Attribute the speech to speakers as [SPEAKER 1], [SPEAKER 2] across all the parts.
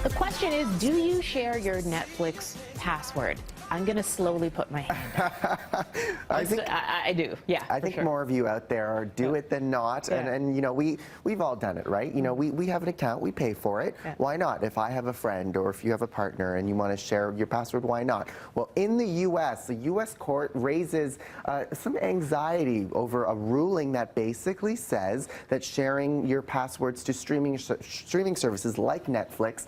[SPEAKER 1] The question is, do you share your Netflix password? I'm going to slowly put my hand up. I do, yeah.
[SPEAKER 2] I think more of you out there are do it than not.
[SPEAKER 1] Yeah.
[SPEAKER 2] And you know, we've all done it, right? You know, we have an account, we pay for it.
[SPEAKER 1] Yeah.
[SPEAKER 2] Why not? If I have a friend or if you have a partner and you want to share your password, why not? Well, in the U.S. court raises some anxiety over a ruling that basically says that sharing your passwords to streaming services like Netflix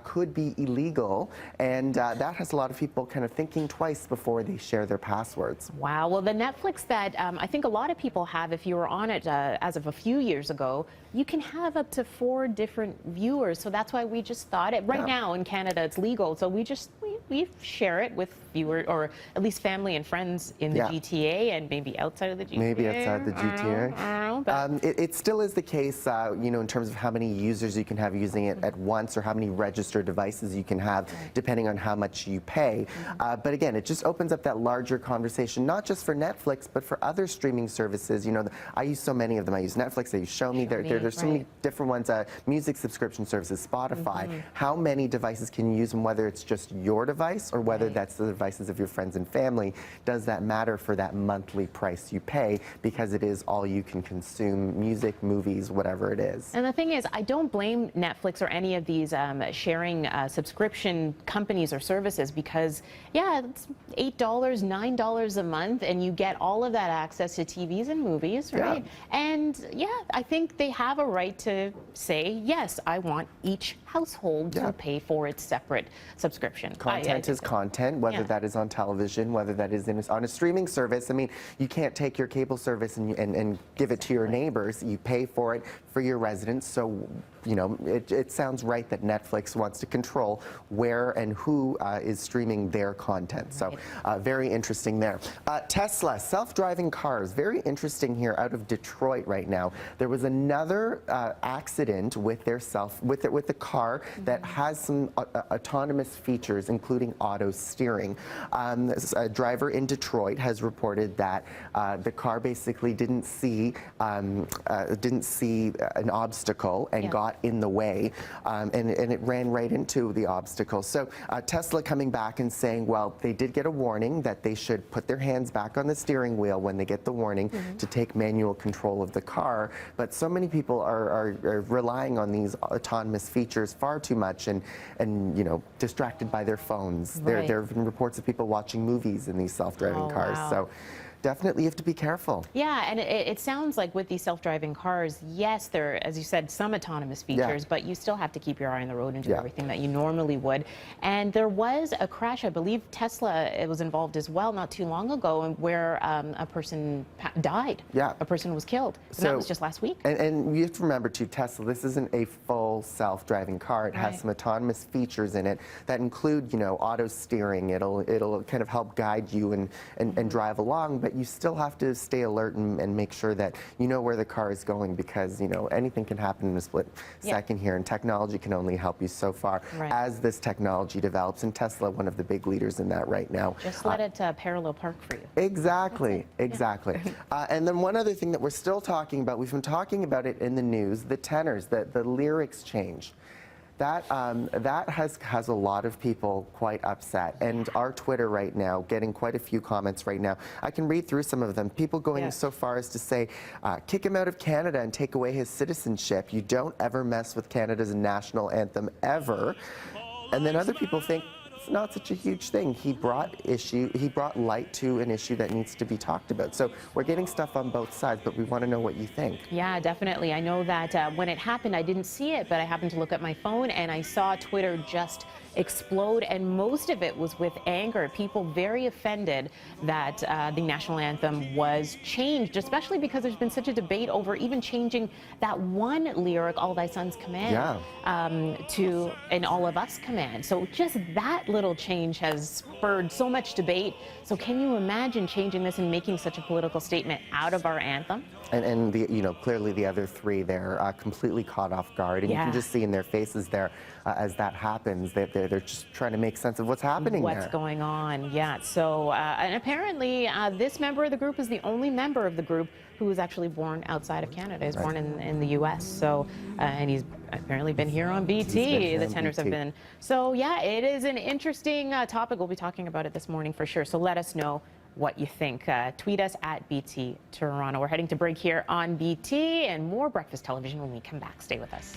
[SPEAKER 2] could be illegal. And that has a lot of people kind of thinking twice before they share their passwords.
[SPEAKER 1] Wow. Well, the Netflix that I think a lot of people have, if you were on it as of a few years ago, you can have up to 4 different viewers. So that's why we just thought it. Right now in Canada, it's legal. So we share it with viewers, or at least family and friends in the GTA and maybe outside of the GTA.
[SPEAKER 2] Maybe outside the GTA. It still is the case, you know, in terms of how many users you can have using it at once or how many registered devices you can have, depending on how much you pay. But again, it just opens up that larger conversation, not just for Netflix, but for other streaming services. You know, I use so many of them. I use Netflix, I use Shomi. There's so many different ones. Music subscription services, Spotify. How many devices can you use, and whether it's just your device or whether that's the devices of your friends and family, does that matter for that monthly price you pay, because it is all you can consume, music, movies, whatever it is.
[SPEAKER 1] And the thing is, I don't blame Netflix or any of these sharing subscription companies or services, because it's $8, $9 a month, and you get all of that access to TVs and movies, right? And I think they have a right to say, yes, I want each household to pay for its separate subscription.
[SPEAKER 2] Content is content, whether that is on television, whether that is on a streaming service. I mean, you can't take your cable service and give it to your neighbors. You pay for it for your residents. So, you know, it sounds right that Netflix wants to control where and who is streaming their content. So very interesting there. Tesla, self-driving cars, very interesting here out of Detroit right now. There was another accident with with the car that has some autonomous features, including auto steering. A driver in Detroit has reported that the car basically didn't see an obstacle and got in the way, and it ran right into the obstacle. So Tesla coming back and saying, well, they did get a warning that they should put their hands back on the steering wheel when they get the warning to take manual control of the car. But so many people are relying on these autonomous features far too much, and you know, distracted by their phones. There have been reports of people watching movies in these self-driving cars. So definitely you have to be careful. Yeah,
[SPEAKER 1] and it sounds like with these self-driving cars, yes, there are, as you said, some autonomous features, but you still have to keep your eye on the road and do everything that you normally would. And there was a crash, I believe Tesla was involved as well not too long ago, where a person died. A person was killed. And that was just last week.
[SPEAKER 2] And you have to remember too, Tesla, this isn't a full self-driving car. It has some autonomous features in it that include, you know, auto steering. It'll kind of help guide you and drive along, but you still have to stay alert and make sure that you know where the car is going, because, you know, anything can happen in a split second here, and technology can only help you so far as this technology develops, and Tesla, one of the big leaders in that right now.
[SPEAKER 1] Just let it parallel park for you.
[SPEAKER 2] Exactly, exactly. And then one other thing that we're still talking about, we've been talking about it in the news, the tenors, the lyrics change. That has a lot of people quite upset, and our Twitter right now getting quite a few comments right now. I can read through some of them. People going so far as to say, kick him out of Canada and take away his citizenship. You don't ever mess with Canada's national anthem ever. And then other people think it's not such a huge thing. He brought light to an issue that needs to be talked about. So we're getting stuff on both sides, but we want to know what you think.
[SPEAKER 1] Yeah, definitely. I know that when it happened, I didn't see it, but I happened to look at my phone and I saw Twitter just explode, and most of it was with anger. People very offended that the national anthem was changed, especially because there's been such a debate over even changing that one lyric, "All Thy Sons Command," to "And All of Us Command." So just that little change has spurred so much debate. So can you imagine changing this and making such a political statement out of our anthem?
[SPEAKER 2] And you know, clearly the other three, they're completely caught off guard, and you can just see in their faces there as that happens, they're just trying to make sense of what's happening there.
[SPEAKER 1] What's going on, So, and apparently this member of the group is the only member of the group who was actually born outside of Canada. He's born in the U.S. So, and he's apparently been here on BT. The tenors have been. So, yeah, it is an interesting topic. We'll be talking about it this morning for sure. So let us know what you think. Tweet us at BT Toronto. We're heading to break here on BT and more Breakfast Television when we come back. Stay with us.